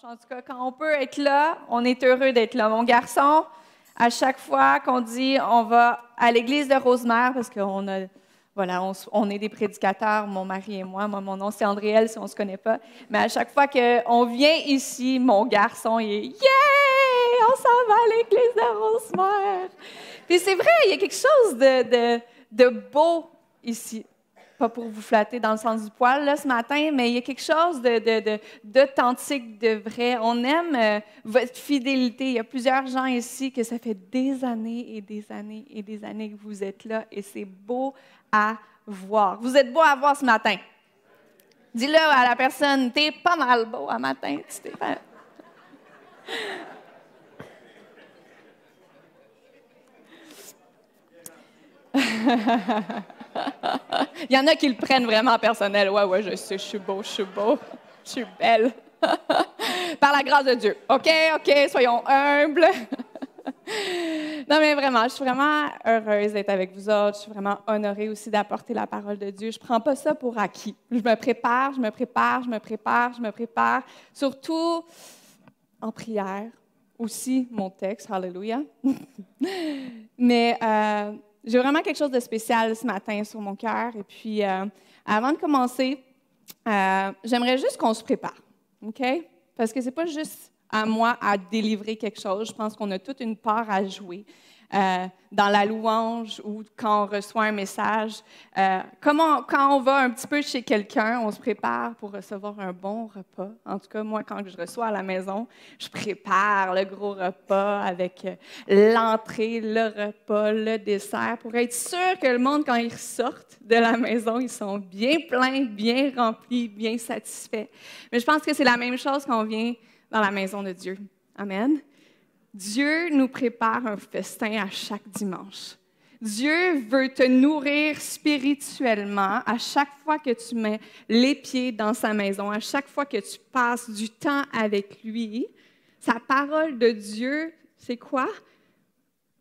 En tout cas, quand on peut être là, on est heureux d'être là. Mon garçon, à chaque fois qu'on dit on va à l'église de Rosemère, parce qu'on a, voilà, on est des prédicateurs, mon mari et moi. Moi, mon nom, c'est Andréelle, si on ne se connaît pas. Mais à chaque fois qu'on vient ici, mon garçon, il est « Yeah! On s'en va à l'église de Rosemère! » Puis c'est vrai, il y a quelque chose de beau ici. Pas pour vous flatter dans le sens du poil là, ce matin, mais il y a quelque chose d'authentique, de vrai. On aime votre fidélité. Il y a plusieurs gens ici que ça fait des années et des années et des années que vous êtes là et c'est beau à voir. Vous êtes beau à voir ce matin. Dis-le à la personne, t'es pas mal beau à matin. Il y en a qui le prennent vraiment personnel. Ouais, je sais, je suis beau, je suis belle. Par la grâce de Dieu. OK, soyons humbles. Non, mais vraiment, je suis vraiment heureuse d'être avec vous autres. Je suis vraiment honorée aussi d'apporter la parole de Dieu. Je ne prends pas ça pour acquis. Je me prépare. Surtout en prière. Aussi, mon texte, Hallelujah. Mais j'ai vraiment quelque chose de spécial ce matin sur mon cœur. Et puis, avant de commencer, j'aimerais juste qu'on se prépare, OK? Parce que c'est pas juste à moi à délivrer quelque chose. Je pense qu'on a toute une part à jouer dans la louange ou quand on reçoit un message. Quand on va un petit peu chez quelqu'un, on se prépare pour recevoir un bon repas. En tout cas, moi, quand je reçois à la maison, je prépare le gros repas avec l'entrée, le repas, le dessert, pour être sûr que le monde, quand ils sortent de la maison, ils sont bien pleins, bien remplis, bien satisfaits. Mais je pense que c'est la même chose quand on vient dans la maison de Dieu. Amen. Dieu nous prépare un festin à chaque dimanche. Dieu veut te nourrir spirituellement à chaque fois que tu mets les pieds dans sa maison, à chaque fois que tu passes du temps avec lui. Sa parole de Dieu, c'est quoi?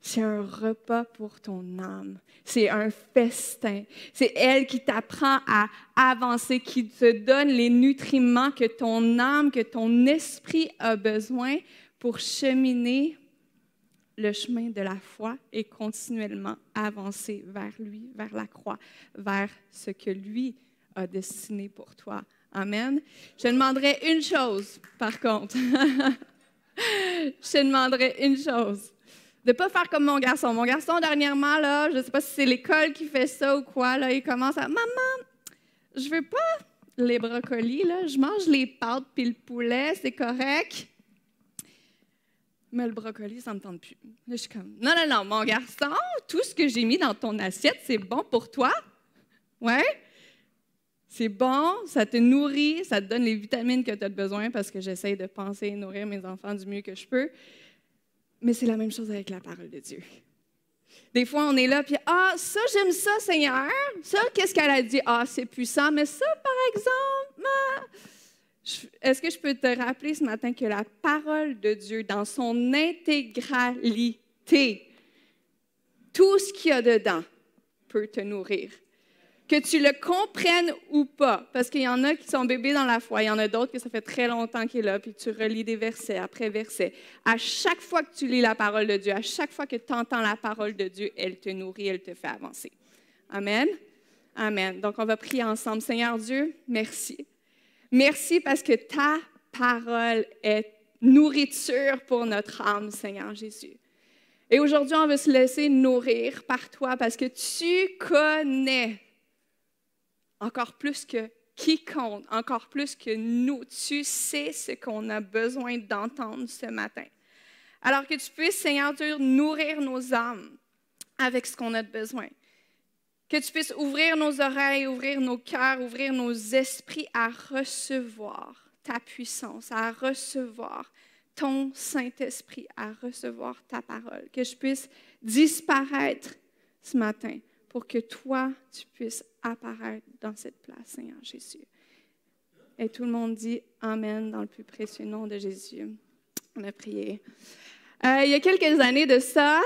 C'est un repas pour ton âme. C'est un festin. C'est elle qui t'apprend à avancer, qui te donne les nutriments que ton âme, que ton esprit a besoin pour cheminer le chemin de la foi et continuellement avancer vers lui, vers la croix, vers ce que lui a destiné pour toi. Amen. Je te demanderai une chose, par contre. Je te demanderai une chose. De ne pas faire comme mon garçon. Mon garçon, dernièrement, là, je ne sais pas si c'est l'école qui fait ça ou quoi, là, il commence à « Maman, je veux pas les brocolis, là, je mange les pâtes puis le poulet, c'est correct. » Mais le brocoli, ça ne me tente plus. Là, je suis comme, non, mon garçon, tout ce que j'ai mis dans ton assiette, c'est bon pour toi. Ouais? C'est bon, ça te nourrit, ça te donne les vitamines que tu as besoin parce que j'essaie de penser et nourrir mes enfants du mieux que je peux. Mais c'est la même chose avec la parole de Dieu. Des fois, on est là, puis ça, j'aime ça, Seigneur. Ça, qu'est-ce qu'elle a dit? C'est puissant, mais ça, par exemple... Est-ce que je peux te rappeler ce matin que la parole de Dieu, dans son intégralité, tout ce qu'il y a dedans peut te nourrir. Que tu le comprennes ou pas, parce qu'il y en a qui sont bébés dans la foi, il y en a d'autres que ça fait très longtemps qu'il est là, puis tu relis des versets après versets. À chaque fois que tu lis la parole de Dieu, à chaque fois que tu entends la parole de Dieu, elle te nourrit, elle te fait avancer. Amen. Amen. Donc, on va prier ensemble. Seigneur Dieu, merci. Merci parce que ta parole est nourriture pour notre âme, Seigneur Jésus. Et aujourd'hui, on veut se laisser nourrir par toi parce que tu connais encore plus que quiconque, encore plus que nous. Tu sais ce qu'on a besoin d'entendre ce matin. Alors que tu puisses, Seigneur Dieu, nourrir nos âmes avec ce qu'on a besoin. Que tu puisses ouvrir nos oreilles, ouvrir nos cœurs, ouvrir nos esprits à recevoir ta puissance, à recevoir ton Saint-Esprit, à recevoir ta parole. Que je puisse disparaître ce matin pour que toi, tu puisses apparaître dans cette place, Seigneur Jésus. Et tout le monde dit Amen dans le plus précieux nom de Jésus. On a prié. Il y a quelques années de ça,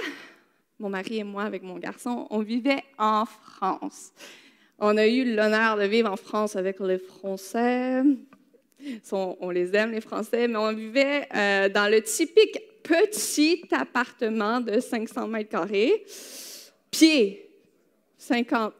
mon mari et moi, avec mon garçon, on vivait en France. On a eu l'honneur de vivre en France avec les Français. On les aime, les Français, mais on vivait dans le typique petit appartement de 500 mètres carrés, pieds, 500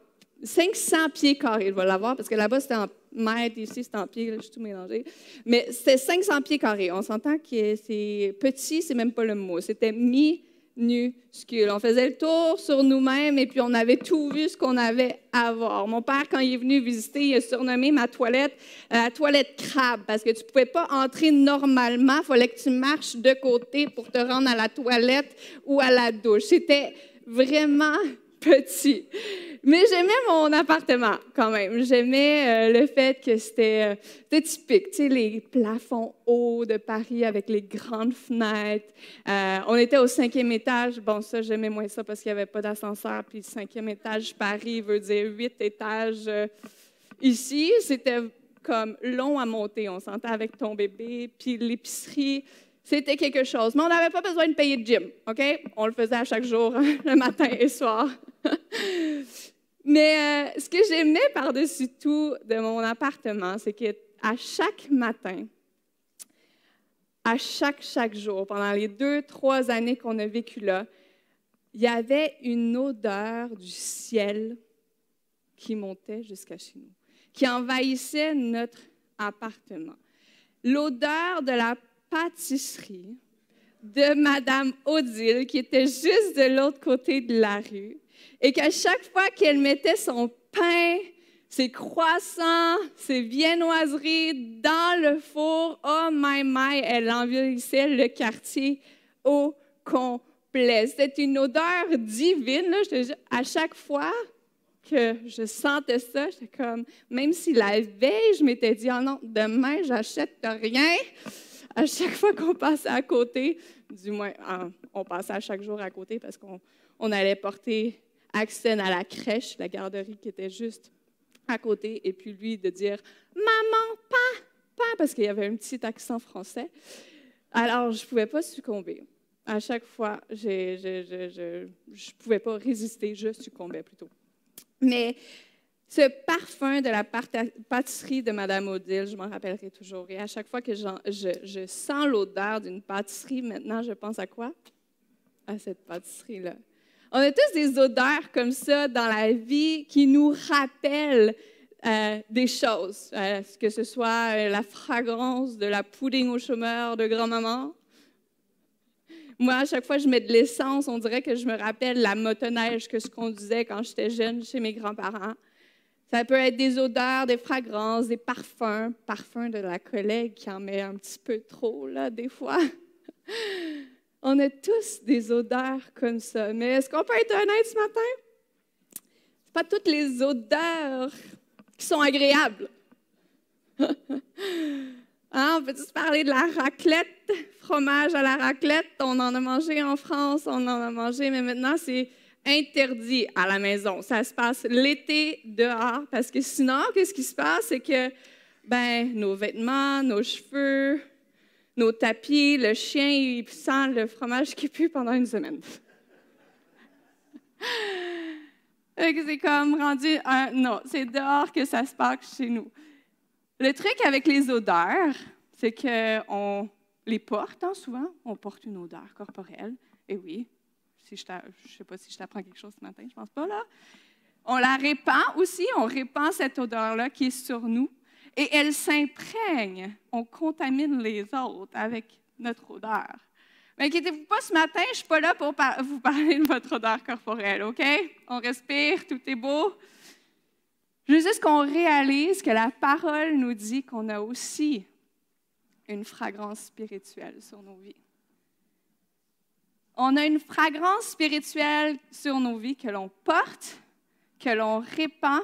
pieds carrés, je vais l'avoir, parce que là-bas, c'était en mètres, ici, c'était en pieds, là, je suis tout mélangée. Mais c'était 500 pieds carrés. On s'entend que c'est petit, c'est même pas le mot. C'était minuscule. On faisait le tour sur nous-mêmes et puis on avait tout vu ce qu'on avait à voir. Mon père, quand il est venu visiter, il a surnommé ma toilette la toilette crabe parce que tu ne pouvais pas entrer normalement. Il fallait que tu marches de côté pour te rendre à la toilette ou à la douche. C'était vraiment petit. Mais j'aimais mon appartement quand même. J'aimais le fait que c'était typique, tu sais, les plafonds hauts de Paris avec les grandes fenêtres. On était au 5e étage. Bon, ça, j'aimais moins ça parce qu'il n'y avait pas d'ascenseur. Puis 5e étage, Paris veut dire 8 étages. Ici, c'était comme long à monter. On s'entend avec ton bébé. Puis l'épicerie, c'était quelque chose. Mais on n'avait pas besoin de payer de gym, OK? On le faisait à chaque jour, le matin et soir. Mais ce que j'aimais par-dessus tout de mon appartement, c'est qu'à chaque matin, à chaque jour, pendant les 2-3 années qu'on a vécu là, il y avait une odeur du ciel qui montait jusqu'à chez nous, qui envahissait notre appartement. L'odeur de la pâtisserie de Madame Odile, qui était juste de l'autre côté de la rue, et qu'à chaque fois qu'elle mettait son pain, ses croissants, ses viennoiseries dans le four, oh my, elle envahissait le quartier au complet. C'était une odeur divine, là, je te jure. À chaque fois que je sentais ça, j'étais comme, même si la veille, je m'étais dit, oh non, demain, j'achète rien. À chaque fois qu'on passait à côté, du moins, on passait à chaque jour à côté parce qu'on allait porter Axel à la crèche, la garderie qui était juste à côté, et puis lui de dire « Maman, pas », parce qu'il y avait un petit accent français. Alors, je ne pouvais pas succomber. À chaque fois, je ne pouvais pas résister, je succombais plutôt. Mais ce parfum de la pâtisserie de Madame Odile, je m'en rappellerai toujours. Et à chaque fois que je sens l'odeur d'une pâtisserie, maintenant, je pense à quoi? À cette pâtisserie-là. On a tous des odeurs comme ça dans la vie qui nous rappellent des choses, que ce soit la fragrance de la pudding au chômeur de grand-maman. Moi, à chaque fois que je mets de l'essence, on dirait que je me rappelle la motoneige que je conduisais quand j'étais jeune chez mes grands-parents. Ça peut être des odeurs, des fragrances, des parfums. Parfum de la collègue qui en met un petit peu trop, là, des fois. On a tous des odeurs comme ça. Mais est-ce qu'on peut être honnête ce matin? Ce pas toutes les odeurs qui sont agréables. On peut se parler de la raclette, fromage à la raclette. On en a mangé en France, on en a mangé, mais maintenant, c'est interdit à la maison. Ça se passe l'été dehors, parce que sinon, qu'est-ce qui se passe? C'est que nos vêtements, nos cheveux, nos tapis, le chien, il sent le fromage qui pue pendant une semaine. C'est comme rendu non, c'est dehors que ça se passe chez nous. Le truc avec les odeurs, c'est qu'on les porte, souvent. On porte une odeur corporelle. Et oui, je ne sais pas si je t'apprends quelque chose ce matin, je ne pense pas, là. On la répand aussi, on répand cette odeur-là qui est sur nous. Et elle s'imprègne, on contamine les autres avec notre odeur. Mais inquiétez-vous pas, ce matin, je ne suis pas là pour vous parler de votre odeur corporelle, OK? On respire, tout est beau. Je veux juste qu'on réalise que la parole nous dit qu'on a aussi une fragrance spirituelle sur nos vies. On a une fragrance spirituelle sur nos vies que l'on porte, que l'on répand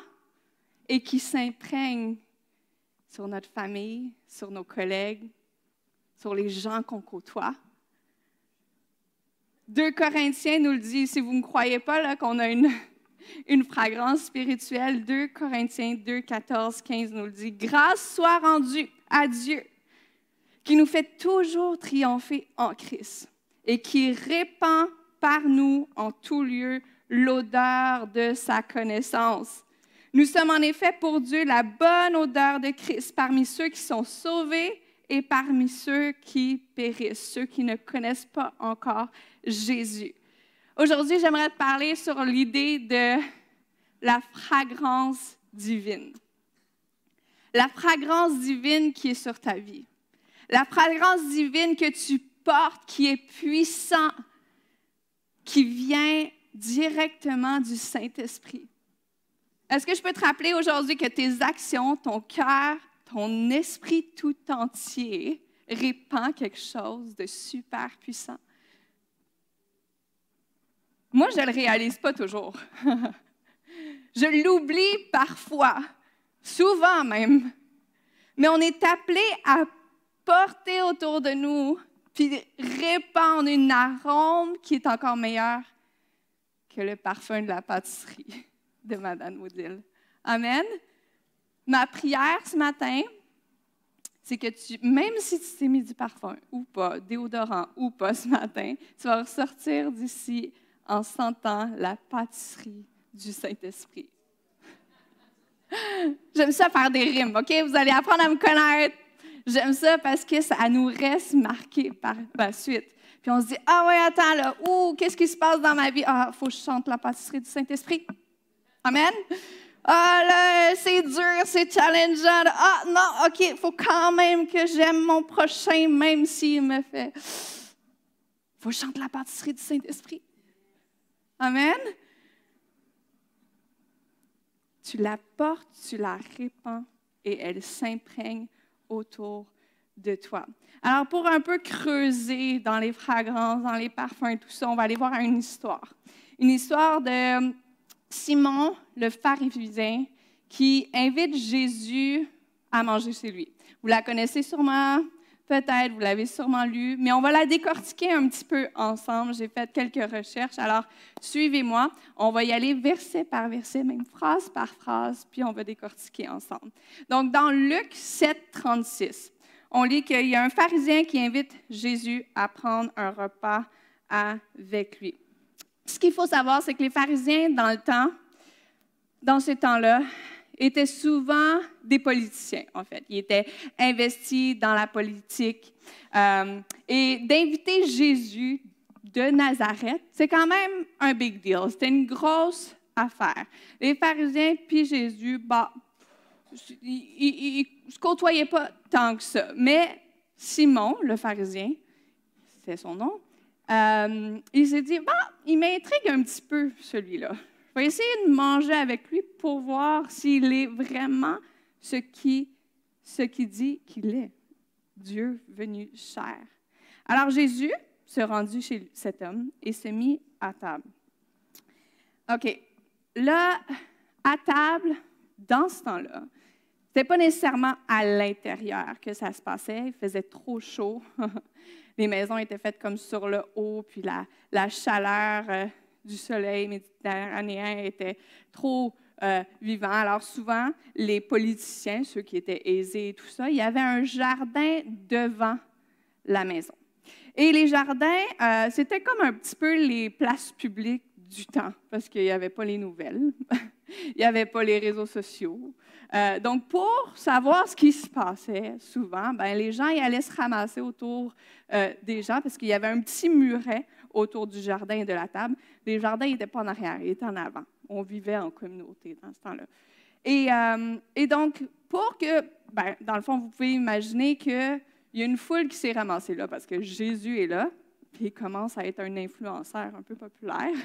et qui s'imprègne sur notre famille, sur nos collègues, sur les gens qu'on côtoie. 2 Corinthiens nous le dit, si vous ne croyez pas là, qu'on a une fragrance spirituelle, 2 Corinthiens 2, 14, 15 nous le dit. « Grâce soit rendue à Dieu, qui nous fait toujours triompher en Christ et qui répand par nous en tout lieu l'odeur de sa connaissance. » Nous sommes en effet pour Dieu la bonne odeur de Christ parmi ceux qui sont sauvés et parmi ceux qui périssent, ceux qui ne connaissent pas encore Jésus. Aujourd'hui, j'aimerais te parler sur l'idée de la fragrance divine. La fragrance divine qui est sur ta vie. La fragrance divine que tu portes, qui est puissant, qui vient directement du Saint-Esprit. Est-ce que je peux te rappeler aujourd'hui que tes actions, ton cœur, ton esprit tout entier répand quelque chose de super puissant? Moi, je ne le réalise pas toujours. Je l'oublie parfois, souvent même. Mais on est appelé à porter autour de nous puis répandre une arôme qui est encore meilleure que le parfum de la pâtisserie de Madame Odile. Amen. Ma prière ce matin, c'est que même si tu t'es mis du parfum ou pas, déodorant ou pas ce matin, tu vas ressortir d'ici en sentant la pâtisserie du Saint-Esprit. J'aime ça faire des rimes, OK? Vous allez apprendre à me connaître. J'aime ça parce que ça nous reste marqué par la suite. Puis on se dit, ah ouais, attends, là, qu'est-ce qui se passe dans ma vie? Ah, il faut que je chante la pâtisserie du Saint-Esprit. Amen? Ah là, c'est dur, c'est challengeant. Ah non, OK, il faut quand même que j'aime mon prochain, même s'il me fait. Il faut que je chante la pâtisserie du Saint-Esprit. Amen? Tu la portes, tu la répands et elle s'imprègne autour de toi. Alors, pour un peu creuser dans les fragrances, dans les parfums, tout ça, on va aller voir une histoire. Une histoire de Simon, le pharisien, qui invite Jésus à manger chez lui. Vous la connaissez sûrement, peut-être, vous l'avez sûrement lu, mais on va la décortiquer un petit peu ensemble. J'ai fait quelques recherches, alors suivez-moi. On va y aller verset par verset, même phrase par phrase, puis on va décortiquer ensemble. Donc, dans Luc 7, 36, on lit qu'il y a un pharisien qui invite Jésus à prendre un repas avec lui. Ce qu'il faut savoir, c'est que les pharisiens, dans ce temps-là, étaient souvent des politiciens, en fait. Ils étaient investis dans la politique. Et d'inviter Jésus de Nazareth, c'est quand même un big deal. C'était une grosse affaire. Les pharisiens puis Jésus, ils ne se côtoyaient pas tant que ça. Mais Simon, le pharisien, c'est son nom, il s'est dit, il m'intrigue un petit peu, celui-là. Je vais essayer de manger avec lui pour voir s'il est vraiment ce qu'il dit qu'il est, Dieu venu chair. Alors Jésus se rendit chez cet homme et se mit à table. OK. Là, à table, dans ce temps-là, ce n'était pas nécessairement à l'intérieur que ça se passait. Il faisait trop chaud. Les maisons étaient faites comme sur le haut, puis la chaleur du soleil méditerranéen était trop vivant. Alors souvent, les politiciens, ceux qui étaient aisés et tout ça, il y avait un jardin devant la maison. Et les jardins, c'était comme un petit peu les places publiques du temps, parce qu'il n'y avait pas les nouvelles, il n'y avait pas les réseaux sociaux. Donc, pour savoir ce qui se passait, souvent, les gens y allaient se ramasser autour des gens, parce qu'il y avait un petit muret autour du jardin et de la table. Les jardins n'étaient pas en arrière, ils étaient en avant. On vivait en communauté dans ce temps-là. Et donc, pour que, dans le fond, vous pouvez imaginer qu'il y a une foule qui s'est ramassée là, parce que Jésus est là, puis il commence à être un influenceur un peu populaire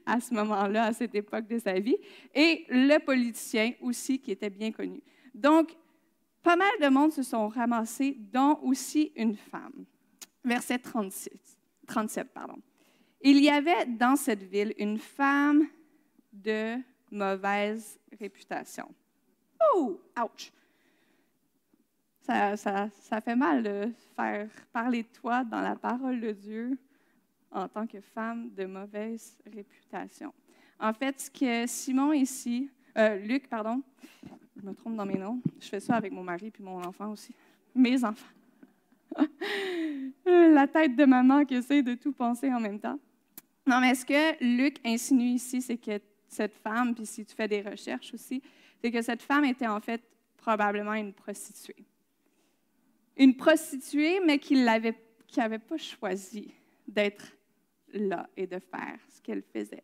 à ce moment-là, à cette époque de sa vie, et le politicien aussi, qui était bien connu. Donc, pas mal de monde se sont ramassés, dont aussi une femme. Verset 37. Il y avait dans cette ville une femme de mauvaise réputation. Oh! Ouch! Ça fait mal de faire parler de toi dans la parole de Dieu en tant que femme de mauvaise réputation. En fait, ce que Simon ici, Luc, pardon, je me trompe dans mes noms, je fais ça avec mon mari puis mon enfant aussi, mes enfants. La tête de maman qui essaie de tout penser en même temps. Non, mais ce que Luc insinue ici, c'est que cette femme, puis si tu fais des recherches aussi, c'est que cette femme était en fait probablement une prostituée. Une prostituée, mais qui n'avait pas choisi d'être là et de faire ce qu'elle faisait.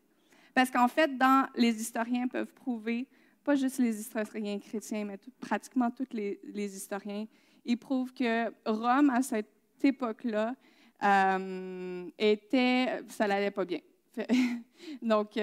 Parce qu'en fait, les historiens peuvent prouver, pas juste les historiens chrétiens, mais pratiquement tous les historiens, ils prouvent que Rome, à cette époque-là, ça n'allait pas bien. Donc, il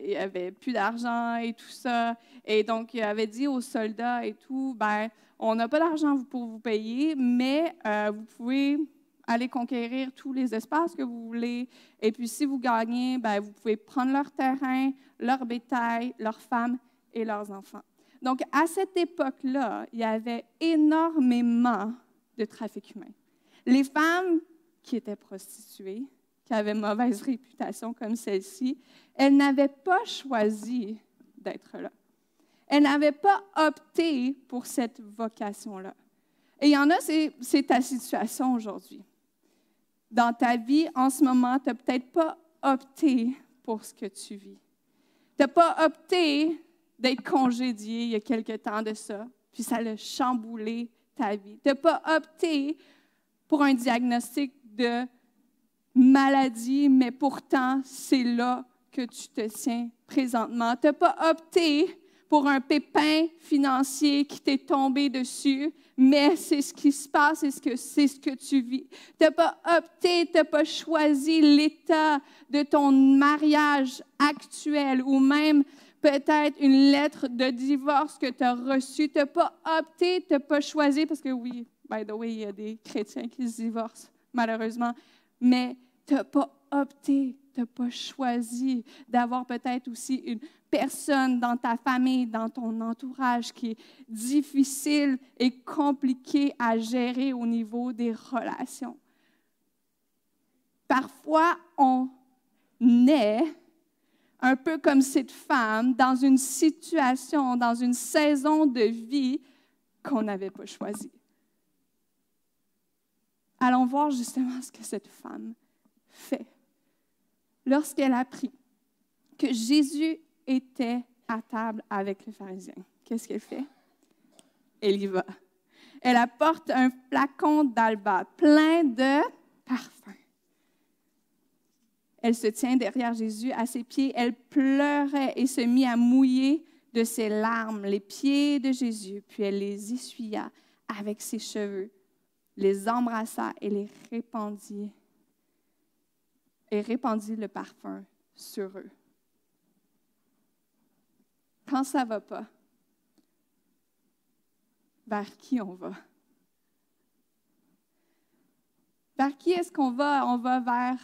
n'y avait plus d'argent et tout ça. Et donc, il avait dit aux soldats et tout, ben, on n'a pas d'argent pour vous payer, mais vous pouvez aller conquérir tous les espaces que vous voulez. Et puis, si vous gagnez, ben, vous pouvez prendre leur terrain, leur bétail, leurs femmes et leurs enfants. Donc, à cette époque-là, il y avait énormément de trafic humain. Les femmes qui étaient prostituées, qui avaient mauvaise réputation comme celle-ci, elles n'avaient pas choisi d'être là. Elles n'avaient pas opté pour cette vocation-là. Et il y en a, c'est ta situation aujourd'hui. Dans ta vie, en ce moment, tu n'as peut-être pas opté pour ce que tu vis. Tu n'as pas opté d'être congédié il y a quelque temps de ça, puis ça a chamboulé ta vie. Tu n'as pas opté pour un diagnostic de maladie, mais pourtant, c'est là que tu te tiens présentement. Tu n'as pas opté pour un pépin financier qui t'est tombé dessus, mais c'est ce qui se passe, c'est ce que tu vis. Tu n'as pas opté, tu n'as pas choisi l'état de ton mariage actuel ou même peut-être une lettre de divorce que tu as reçue. Tu n'as pas opté, tu n'as pas choisi, parce que oui, by the way, il y a des chrétiens qui se divorcent, malheureusement, mais tu n'as pas opté, tu n'as pas choisi d'avoir peut-être aussi une personne dans ta famille, dans ton entourage qui est difficile et compliqué à gérer au niveau des relations. Parfois, on naît un peu comme cette femme dans une situation, dans une saison de vie qu'on n'avait pas choisie. Allons voir justement ce que cette femme fait. Lorsqu'elle a appris que Jésus était à table avec les pharisiens, qu'est-ce qu'elle fait? Elle y va. Elle apporte un flacon d'albâtre plein de parfum. Elle se tient derrière Jésus à ses pieds. Elle pleurait et se mit à mouiller de ses larmes les pieds de Jésus, puis elle les essuya avec ses cheveux, les embrassa et les répandit. Et répandit le parfum sur eux. Quand ça ne va pas, vers qui on va? Vers qui est-ce qu'on va? On va vers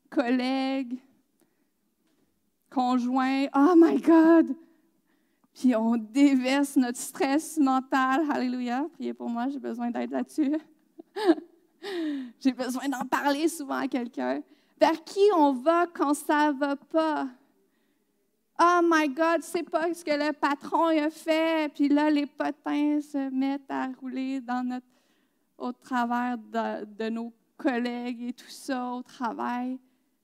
collègues, conjoints. Oh my God! Puis on déverse notre stress mental. Alléluia. Priez pour moi, j'ai besoin d'aide là-dessus. J'ai besoin d'en parler souvent à quelqu'un. Vers qui on va quand ça ne va pas? Oh my God, c'est pas ce que le patron a fait. Puis là, les potins se mettent à rouler au travers de nos collègues et tout ça au travail.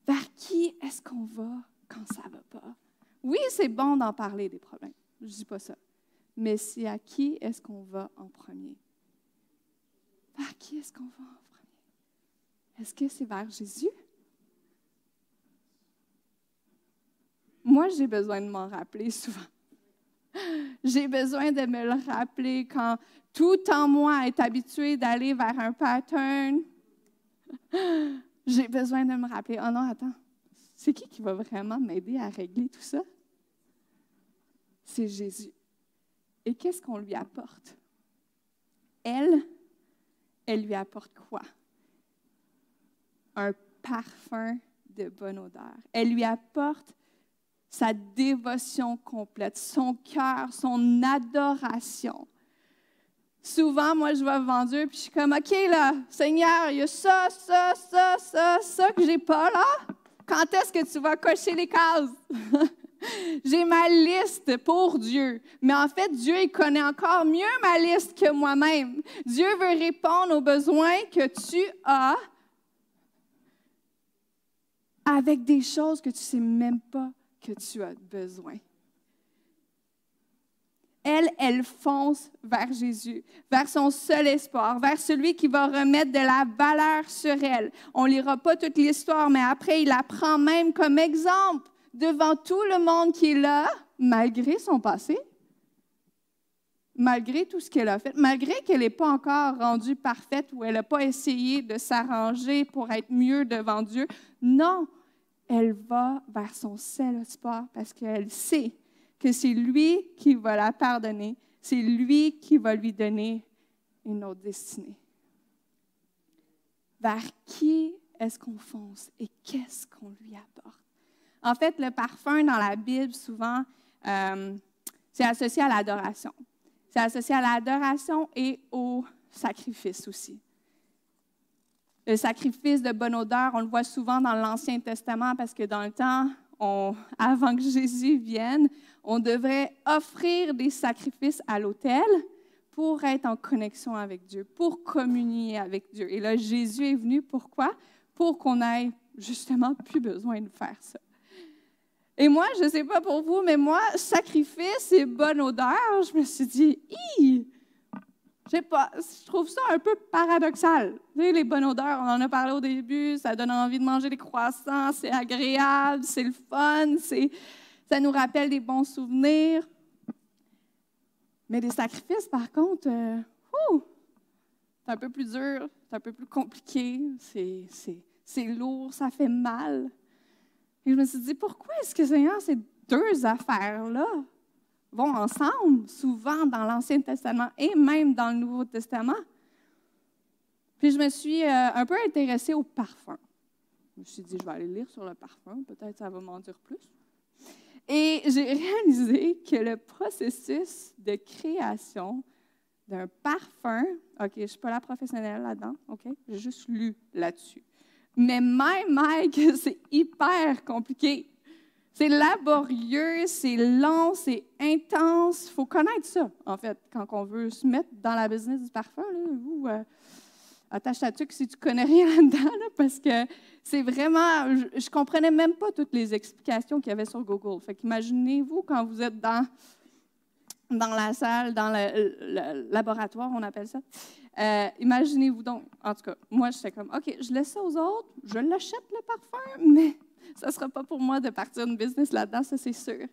Vers qui est-ce qu'on va quand ça ne va pas? Oui, c'est bon d'en parler des problèmes. Je ne dis pas ça. Mais c'est à qui est-ce qu'on va en premier? Vers qui est-ce qu'on va en premier? Est-ce que c'est vers Jésus? Moi, j'ai besoin de m'en rappeler souvent. J'ai besoin de me le rappeler quand tout en moi est habitué d'aller vers un pattern. J'ai besoin de me rappeler, oh non, attends, c'est qui va vraiment m'aider à régler tout ça? C'est Jésus. Et qu'est-ce qu'on lui apporte? Elle lui apporte quoi? Un parfum de bonne odeur. Elle lui apporte sa dévotion complète, son cœur, son adoration. Souvent, moi, je vais devant Dieu, puis je suis comme, OK, là, Seigneur, il y a ça que j'ai pas, là. Quand est-ce que tu vas cocher les cases? J'ai ma liste pour Dieu. Mais en fait, Dieu, il connaît encore mieux ma liste que moi-même. Dieu veut répondre aux besoins que tu as avec des choses que tu ne sais même pas que tu as besoin. Elle fonce vers Jésus, vers son seul espoir, vers celui qui va remettre de la valeur sur elle. On ne lira pas toute l'histoire, mais après, il la prend même comme exemple devant tout le monde qui est là, malgré son passé, malgré tout ce qu'elle a fait, malgré qu'elle n'est pas encore rendue parfaite ou elle n'a pas essayé de s'arranger pour être mieux devant Dieu. Non, elle va vers son seul espoir parce qu'elle sait que c'est lui qui va la pardonner, c'est lui qui va lui donner une autre destinée. Vers qui est-ce qu'on fonce et qu'est-ce qu'on lui apporte? En fait, le parfum dans la Bible, souvent, c'est associé à l'adoration. C'est associé à l'adoration et au sacrifice aussi. Le sacrifice de bonne odeur, on le voit souvent dans l'Ancien Testament parce que dans le temps, avant que Jésus vienne, on devrait offrir des sacrifices à l'autel pour être en connexion avec Dieu, pour communier avec Dieu. Et là, Jésus est venu, pourquoi? Pour qu'on ait justement plus besoin de faire ça. Et moi, je ne sais pas pour vous, mais moi, sacrifice et bonne odeur, je me suis dit, je sais pas, je trouve ça un peu paradoxal. Vous savez, les bonnes odeurs, on en a parlé au début, ça donne envie de manger des croissants, c'est agréable, c'est le fun, ça nous rappelle des bons souvenirs. Mais les sacrifices, par contre, c'est un peu plus dur, c'est un peu plus compliqué, c'est lourd, ça fait mal. Et je me suis dit, pourquoi est-ce que, Seigneur, ces deux affaires-là vont ensemble, souvent dans l'Ancien Testament et même dans le Nouveau Testament? Puis je me suis un peu intéressée au parfum. Je me suis dit, je vais aller lire sur le parfum, peut-être ça va m'en dire plus. Et j'ai réalisé que le processus de création d'un parfum, OK, je ne suis pas la professionnelle là-dedans, OK, j'ai juste lu là-dessus. Mais Mike, c'est hyper compliqué. C'est laborieux, c'est long, c'est intense. Il faut connaître ça, en fait, quand on veut se mettre dans la business du parfum. Attache ta tuque si tu ne connais rien là-dedans, parce que c'est vraiment... Je ne comprenais même pas toutes les explications qu'il y avait sur Google. Fait qu'imaginez-vous quand vous êtes dans la salle, dans le laboratoire, on appelle ça. Imaginez-vous donc, en tout cas, moi, j'étais comme, OK, je laisse ça aux autres, je l'achète le parfum, mais ça ne sera pas pour moi de partir une business là-dedans, ça c'est sûr.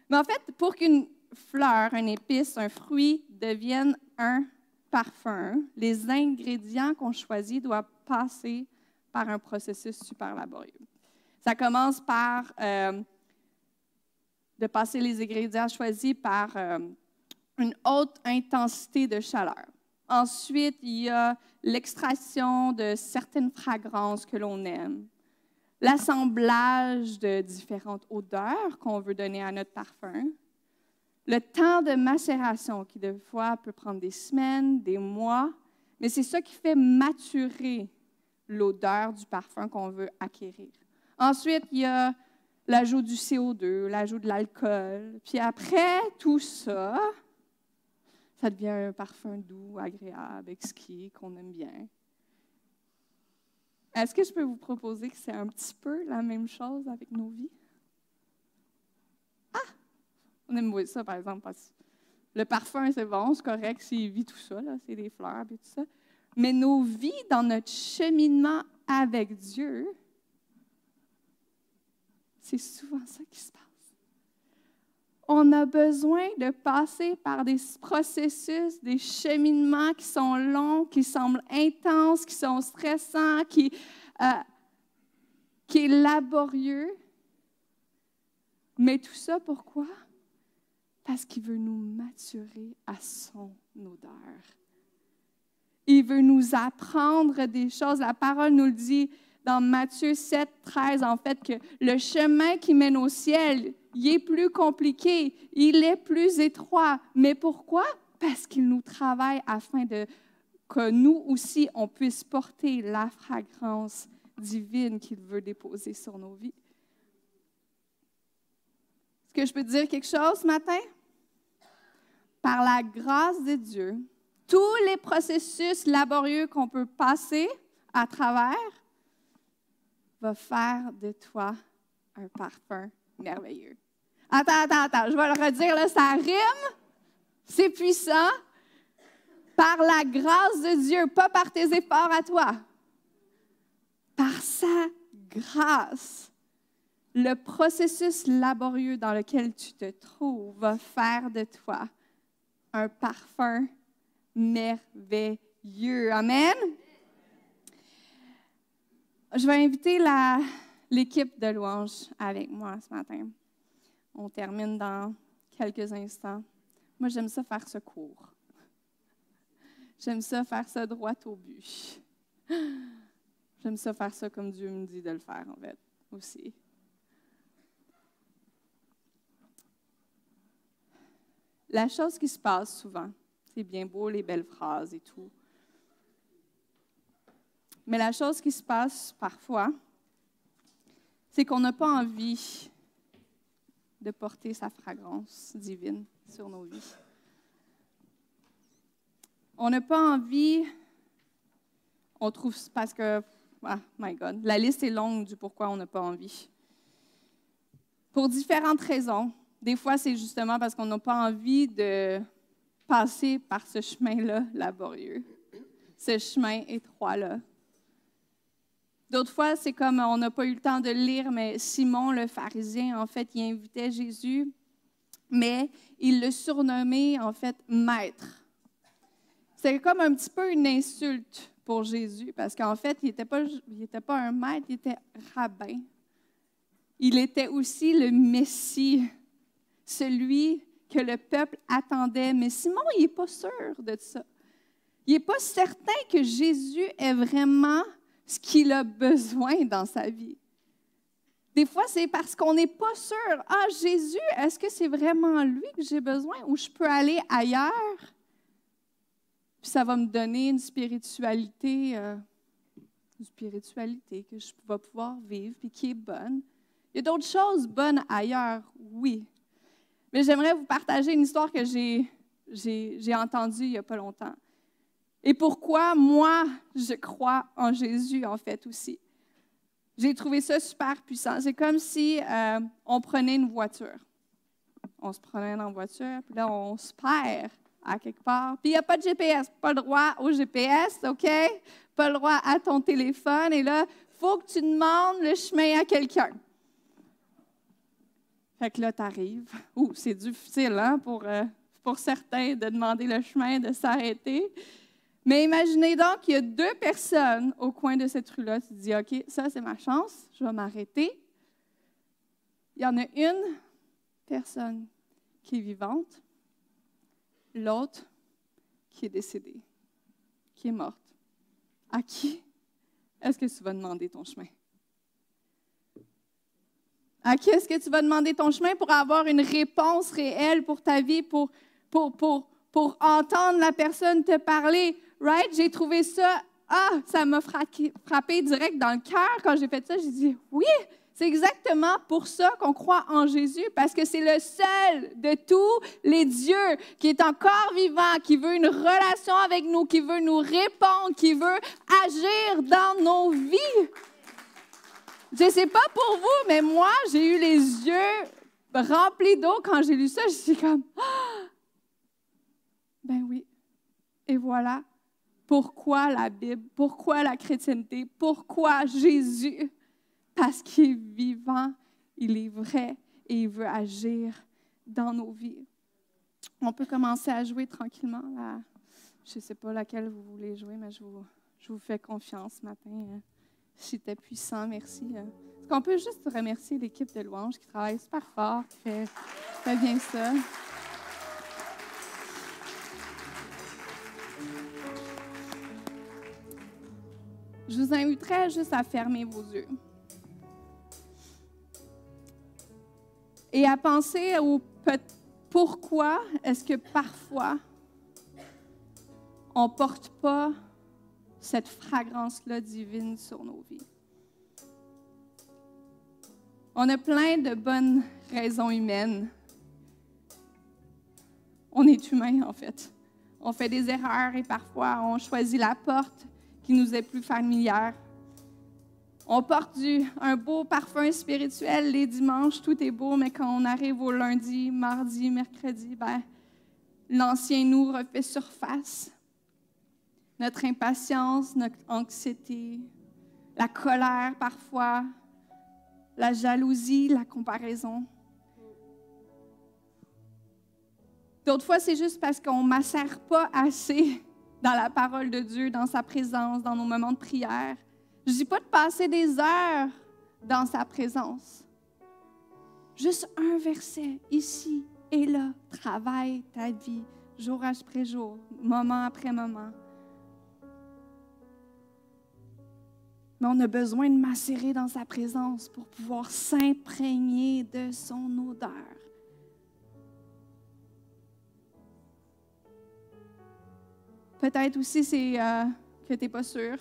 Mais en fait, pour qu'une fleur, une épice, un fruit devienne un parfum, les ingrédients qu'on choisit doivent passer par un processus super laborieux. Ça commence par de passer les ingrédients choisis par une haute intensité de chaleur. Ensuite, il y a l'extraction de certaines fragrances que l'on aime, l'assemblage de différentes odeurs qu'on veut donner à notre parfum, le temps de macération qui, des fois, peut prendre des semaines, des mois, mais c'est ça qui fait maturer l'odeur du parfum qu'on veut acquérir. Ensuite, il y a l'ajout du CO2, l'ajout de l'alcool. Puis après tout ça, ça devient un parfum doux, agréable, exquis, qu'on aime bien. Est-ce que je peux vous proposer que c'est un petit peu la même chose avec nos vies? On aime bien ça, par exemple, parce que le parfum, c'est bon, c'est correct, c'est vit tout ça, là, c'est des fleurs et tout ça. Mais nos vies, dans notre cheminement avec Dieu, c'est souvent ça qui se passe. On a besoin de passer par des processus, des cheminements qui sont longs, qui semblent intenses, qui sont stressants, qui est laborieux. Mais tout ça, pourquoi? Parce qu'il veut nous maturer à son odeur. Il veut nous apprendre des choses. La parole nous le dit dans Matthieu 7, 13, en fait, que le chemin qui mène au ciel, il est plus compliqué, il est plus étroit. Mais pourquoi? Parce qu'il nous travaille afin que nous aussi, on puisse porter la fragrance divine qu'il veut déposer sur nos vies. Est-ce que je peux te dire quelque chose ce matin? Par la grâce de Dieu, tous les processus laborieux qu'on peut passer à travers va faire de toi un parfum merveilleux. Attends, je vais le redire, là, ça rime, c'est puissant, par la grâce de Dieu, pas par tes efforts à toi. Par sa grâce, le processus laborieux dans lequel tu te trouves va faire de toi un parfum merveilleux. Amen? Je vais inviter l'équipe de louange avec moi ce matin. On termine dans quelques instants. Moi, j'aime ça faire ce cours. J'aime ça faire ça droit au but. J'aime ça faire ça comme Dieu me dit de le faire, en fait, aussi. La chose qui se passe souvent, c'est bien beau les belles phrases et tout, mais la chose qui se passe parfois, c'est qu'on n'a pas envie de porter sa fragrance divine sur nos vies. On n'a pas envie, on trouve, parce que, ah, my God, la liste est longue du pourquoi on n'a pas envie. Pour différentes raisons. Des fois, c'est justement parce qu'on n'a pas envie de passer par ce chemin-là laborieux, ce chemin étroit-là. D'autres fois, c'est comme on n'a pas eu le temps de lire, mais Simon, le pharisien, en fait, il invitait Jésus, mais il le surnommait, en fait, maître. C'est comme un petit peu une insulte pour Jésus, parce qu'en fait, il n'était pas un maître, il était rabbin. Il était aussi le Messie, celui que le peuple attendait. Mais Simon, il n'est pas sûr de ça. Il n'est pas certain que Jésus est vraiment ce qu'il a besoin dans sa vie. Des fois, c'est parce qu'on n'est pas sûr. Ah, Jésus, est-ce que c'est vraiment lui que j'ai besoin ou je peux aller ailleurs? Puis ça va me donner une spiritualité que je vais pouvoir vivre puis qui est bonne. Il y a d'autres choses bonnes ailleurs, oui. Mais j'aimerais vous partager une histoire que j'ai entendue il n'y a pas longtemps. Et pourquoi moi, je crois en Jésus, en fait, aussi. J'ai trouvé ça super puissant. C'est comme si on prenait une voiture. On se promène en voiture, puis là, on se perd à quelque part. Puis il n'y a pas de GPS, pas le droit au GPS, OK? Pas le droit à ton téléphone. Et là, il faut que tu demandes le chemin à quelqu'un. Fait que là, tu arrives. Ouh, c'est difficile, hein, pour certains de demander le chemin, de s'arrêter. Mais imaginez donc qu'il y a 2 personnes au coin de cette rue-là. Tu te dis, OK, ça, c'est ma chance, je vais m'arrêter. Il y en a une personne qui est vivante, l'autre qui est décédée, qui est morte. À qui est-ce que tu vas demander ton chemin? À qui est-ce que tu vas demander ton chemin pour avoir une réponse réelle pour ta vie, pour entendre la personne te parler? Right? J'ai trouvé ça, ça m'a frappé direct dans le cœur quand j'ai fait ça. J'ai dit, oui, c'est exactement pour ça qu'on croit en Jésus, parce que c'est le seul de tous les dieux qui est encore vivant, qui veut une relation avec nous, qui veut nous répondre, qui veut agir dans nos vies. Je ne sais pas pour vous, mais moi, j'ai eu les yeux remplis d'eau quand j'ai lu ça. Je suis comme, ben oui. Et voilà pourquoi la Bible, pourquoi la chrétienté, pourquoi Jésus. Parce qu'il est vivant, il est vrai et il veut agir dans nos vies. On peut commencer à jouer tranquillement. Là. Je ne sais pas laquelle vous voulez jouer, mais je vous fais confiance ce matin. C'était puissant, merci. Est-ce qu'on peut juste remercier l'équipe de louange qui travaille super fort, qui fait bien ça. Je vous inviterais juste à fermer vos yeux et à penser au pourquoi est-ce que parfois on ne porte pas cette fragrance-là divine sur nos vies. On a plein de bonnes raisons humaines. On est humain, en fait. On fait des erreurs et parfois on choisit la porte qui nous est plus familière. On porte un beau parfum spirituel les dimanches, tout est beau, mais quand on arrive au lundi, mardi, mercredi, l'ancien nous refait surface. Notre impatience, notre anxiété, la colère parfois, la jalousie, la comparaison. D'autres fois, c'est juste parce qu'on ne macère pas assez dans la parole de Dieu, dans sa présence, dans nos moments de prière. Je ne dis pas de passer des heures dans sa présence. Juste un verset, ici et là, travaille ta vie, jour après jour, moment après moment. Mais on a besoin de macérer dans sa présence pour pouvoir s'imprégner de son odeur. Peut-être aussi c'est que tu n'es pas sûr.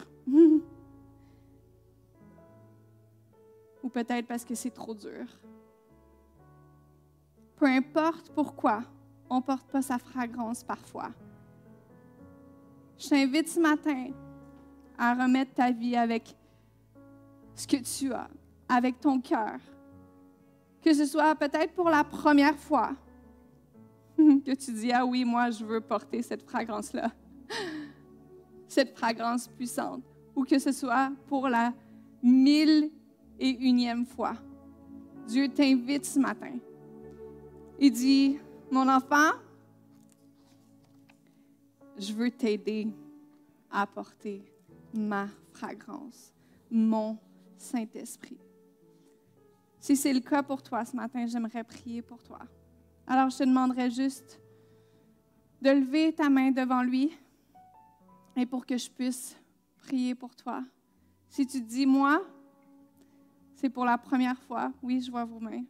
Ou peut-être parce que c'est trop dur. Peu importe pourquoi, on ne porte pas sa fragrance parfois. Je t'invite ce matin à remettre ta vie avec ce que tu as, avec ton cœur. Que ce soit peut-être pour la première fois que tu dis « Ah oui, moi, je veux porter cette fragrance-là. » Cette fragrance puissante. Ou que ce soit pour la 1001e fois. Dieu t'invite ce matin. Il dit, mon enfant, je veux t'aider à apporter ma fragrance, mon Saint-Esprit. Si c'est le cas pour toi ce matin, j'aimerais prier pour toi. Alors, je te demanderais juste de lever ta main devant lui et pour que je puisse prier pour toi. Si tu te dis, moi, c'est pour la première fois, oui, je vois vos mains.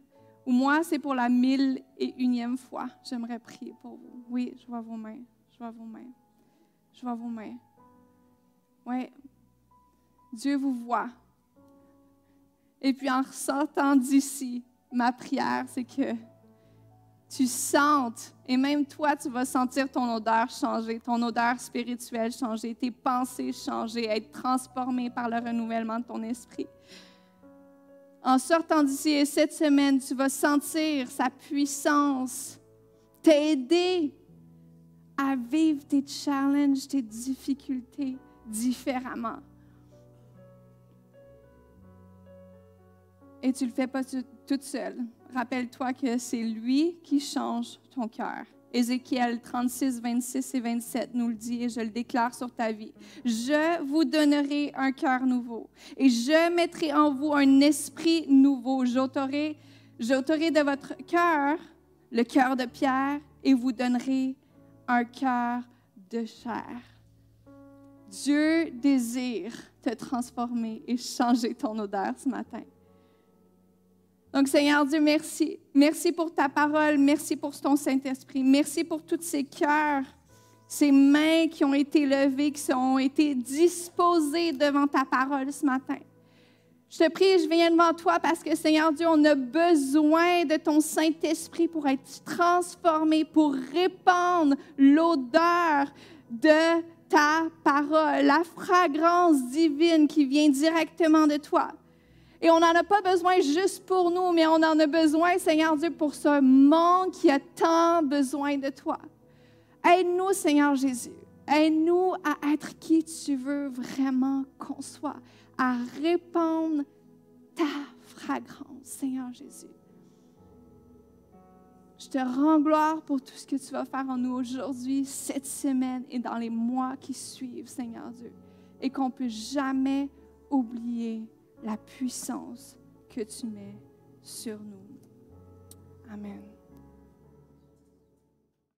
Ou moi, c'est pour la 1001e fois, j'aimerais prier pour vous. Oui, je vois vos mains, je vois vos mains, je vois vos mains. Oui, Dieu vous voit. Et puis en ressortant d'ici, ma prière, c'est que tu sentes, et même toi, tu vas sentir ton odeur changer, ton odeur spirituelle changer, tes pensées changer, être transformé par le renouvellement de ton esprit. En sortant d'ici, et cette semaine, tu vas sentir sa puissance t'aider à vivre tes challenges, tes difficultés différemment. Et tu ne le fais pas toute seule. Rappelle-toi que c'est lui qui change ton cœur. Ézéchiel 36, 26 et 27 nous le dit et je le déclare sur ta vie. Je vous donnerai un cœur nouveau et je mettrai en vous un esprit nouveau. J'ôterai de votre cœur le cœur de pierre et vous donnerai un cœur de chair. Dieu désire te transformer et changer ton odeur ce matin. Donc, Seigneur Dieu, merci. Merci pour ta parole. Merci pour ton Saint-Esprit. Merci pour tous ces cœurs, ces mains qui ont été levées, qui ont été disposées devant ta parole ce matin. Je te prie, je viens devant toi parce que, Seigneur Dieu, on a besoin de ton Saint-Esprit pour être transformé, pour répandre l'odeur de ta parole, la fragrance divine qui vient directement de toi. Et on n'en a pas besoin juste pour nous, mais on en a besoin, Seigneur Dieu, pour ce monde qui a tant besoin de toi. Aide-nous, Seigneur Jésus. Aide-nous à être qui tu veux vraiment qu'on soit, à répandre ta fragrance, Seigneur Jésus. Je te rends gloire pour tout ce que tu vas faire en nous aujourd'hui, cette semaine et dans les mois qui suivent, Seigneur Dieu. Et qu'on ne peut jamais oublier la puissance que tu mets sur nous. Amen.